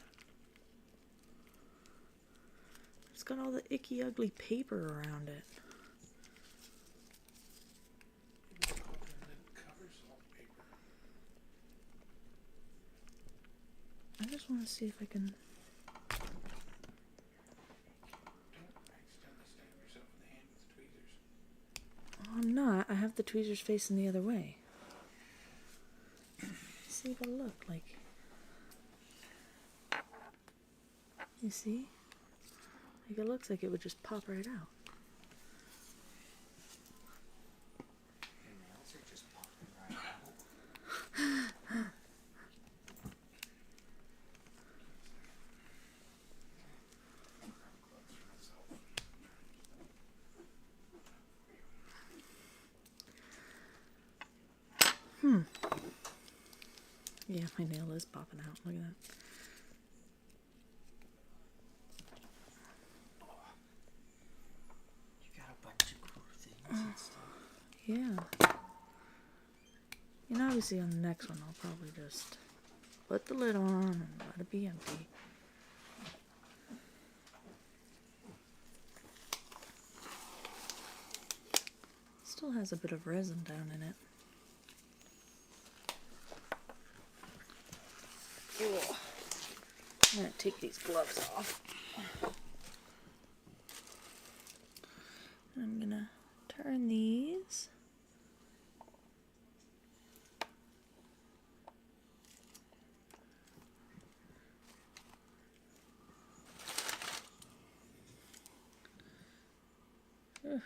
It's got all the icky, ugly paper around it. The cauldron lid covers all the paper. I just want to see if I can. Don't accidentally stab yourself in the hand with tweezers. Oh, I'm not. I have the tweezers facing the other way. See what it look like. You see? Like it looks like it would just pop right out. Your nails are just popping right out. Yeah, my nail is popping out. Look at that. You got a bunch of cool things and stuff. Yeah. You know, obviously on the next one, I'll probably just put the lid on and let it be empty. Still has a bit of resin down in it. Ugh. I'm gonna take these gloves off. I'm gonna turn these. Ugh.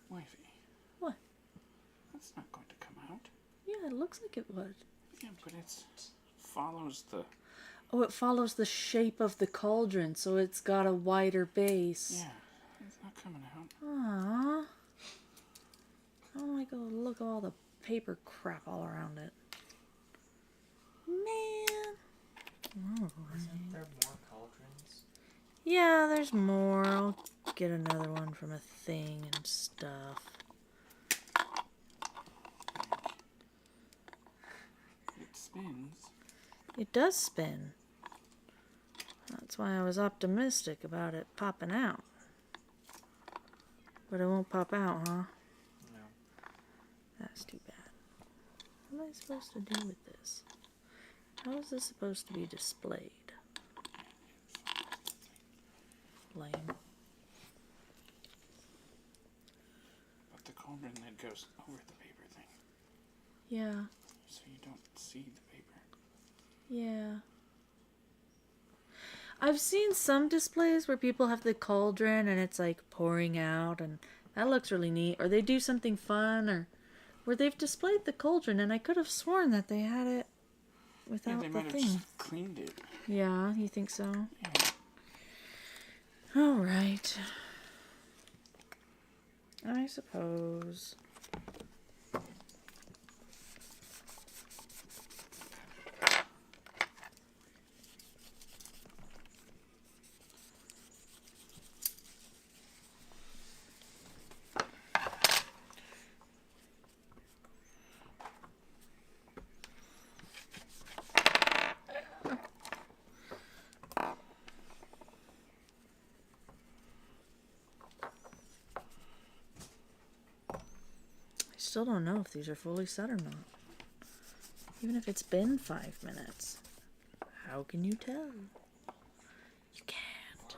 Wifey, What? that's not going to come out. Yeah, it looks like it would. Yeah, but it follows the... Oh, it follows the shape of the cauldron, so it's got a wider base. Yeah, it's not coming out. Aww. I don't like the look of all the paper crap all around it. Man. Isn't there more cauldrons? Yeah, there's more. I'll get another one from a thing and stuff. It spins. It does spin. That's why I was optimistic about it popping out. But it won't pop out, huh? No. That's too bad. What am I supposed to do with this? How is this supposed to be displayed? Lame. But the cauldron lid goes over the paper thing, Yeah, so you don't see the paper. yeah. I've seen some displays where people have the cauldron and it's like pouring out, and that looks really neat. Or they do something fun, or where they've displayed the cauldron, and I could have sworn that they had it Yeah, without they the might have thing. just cleaned it. Yeah, you think so? Yeah. All right. I suppose. Still don't know if these are fully set or not. Even if it's been 5 minutes. How can you tell? You can't.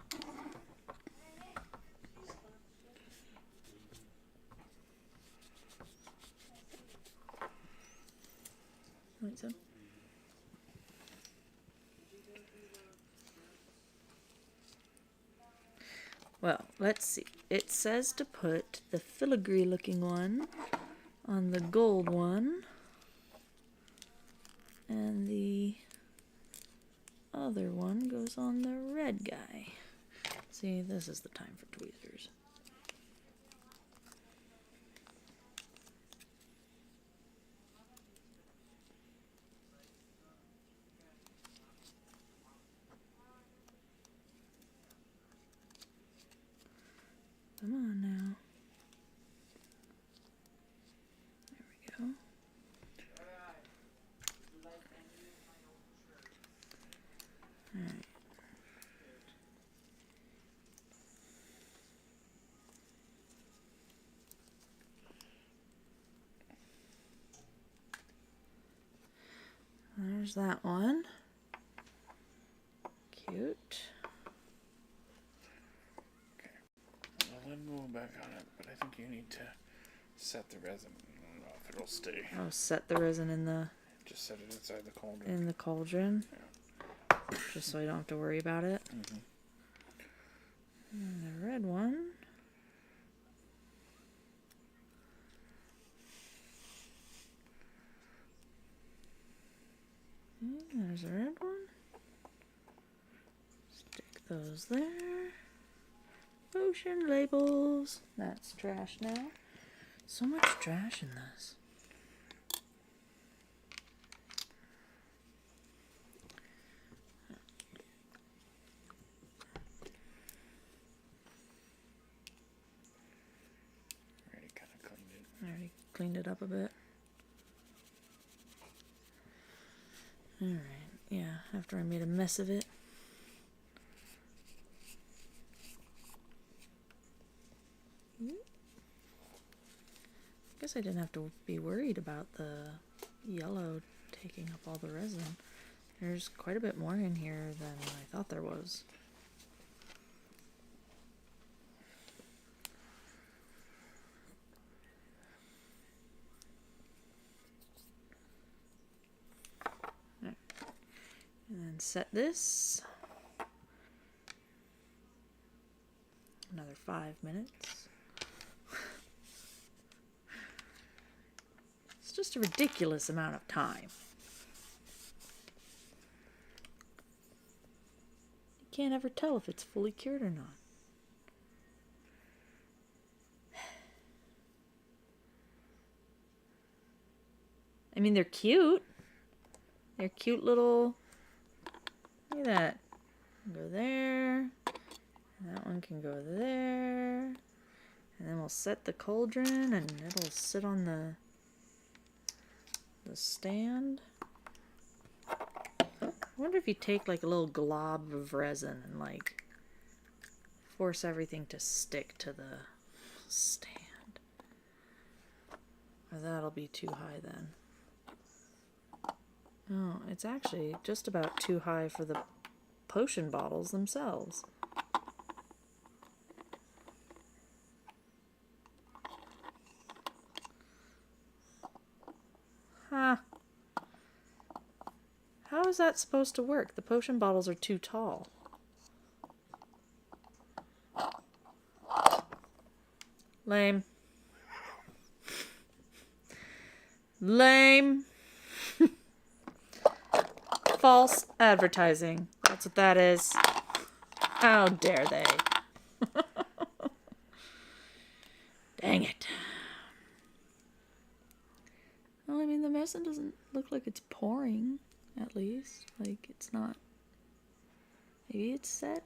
Wait, so? Well, let's see. It says to put the filigree looking one on the gold one, and the other one goes on the red guy. See, this is the time for tweezers. Come on now. There we go. Alright. There's that one. Cute. Well, then we'll back on it, but I think you need to set the resin. I don't know if it'll stay. Oh, set the resin in the Just set it inside the cauldron. cauldron. Just so I don't have to worry about it. Mm-hmm. And the red one. And there's a red one. Stick those there. Potion labels. That's trash now. So much trash in this. Already kind of cleaned it. I already cleaned it up a bit. Alright, yeah, after I made a mess of it. Guess I didn't have to be worried about the yellow taking up all the resin. There's quite a bit more in here than I thought there was. Right. And then set this. Another 5 minutes. It's just a ridiculous amount of time. You can't ever tell if it's fully cured or not. I mean, they're cute. They're cute little... Look at that. Go there. And that one can go there. And then we'll set the cauldron and it'll sit on the stand. I wonder if you take like a little glob of resin and like force everything to stick to the stand. Or that'll be too high then. Oh, it's actually just about too high for the potion bottles themselves. Huh. How is that supposed to work? The potion bottles are too tall. Lame. Lame. False advertising. That's what that is. How dare they? Dang it. Well, I mean, the medicine doesn't look like it's pouring, at least. Like, it's not... Maybe it's set?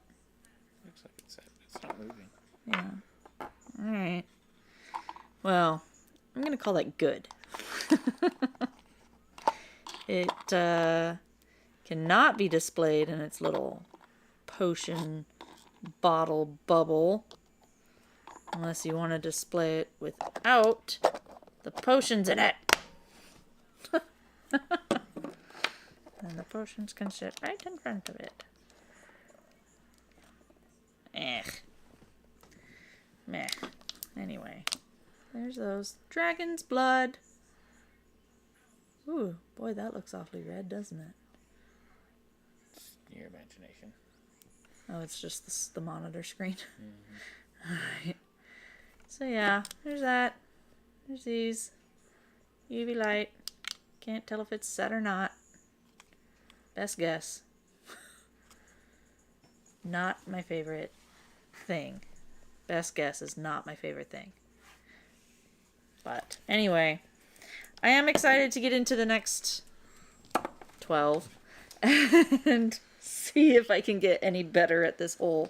Looks like it's set. It's not moving. Yeah. Alright. Well, I'm gonna call that good. It, cannot be displayed in its little potion bottle bubble. Unless you want to display it without the potions in it. And the potions can sit right in front of it. Meh. Anyway. There's those. Dragon's blood. Ooh, boy, that looks awfully red, doesn't it? It's your imagination. Oh, it's just the monitor screen. Alright. So yeah, there's that. There's these. UV light. Can't tell if it's set or not. Best guess. Not my favorite thing. Best guess is not my favorite thing. But anyway, I am excited to get into the next 12 and see if I can get any better at this whole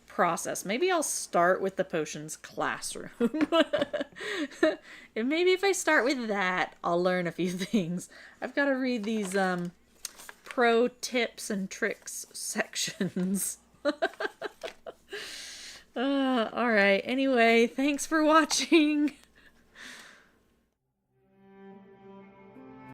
process. Maybe I'll start with the potions classroom. And maybe if I start with that, I'll learn a few things. I've got to read these pro tips and tricks sections. All right. Anyway, thanks for watching.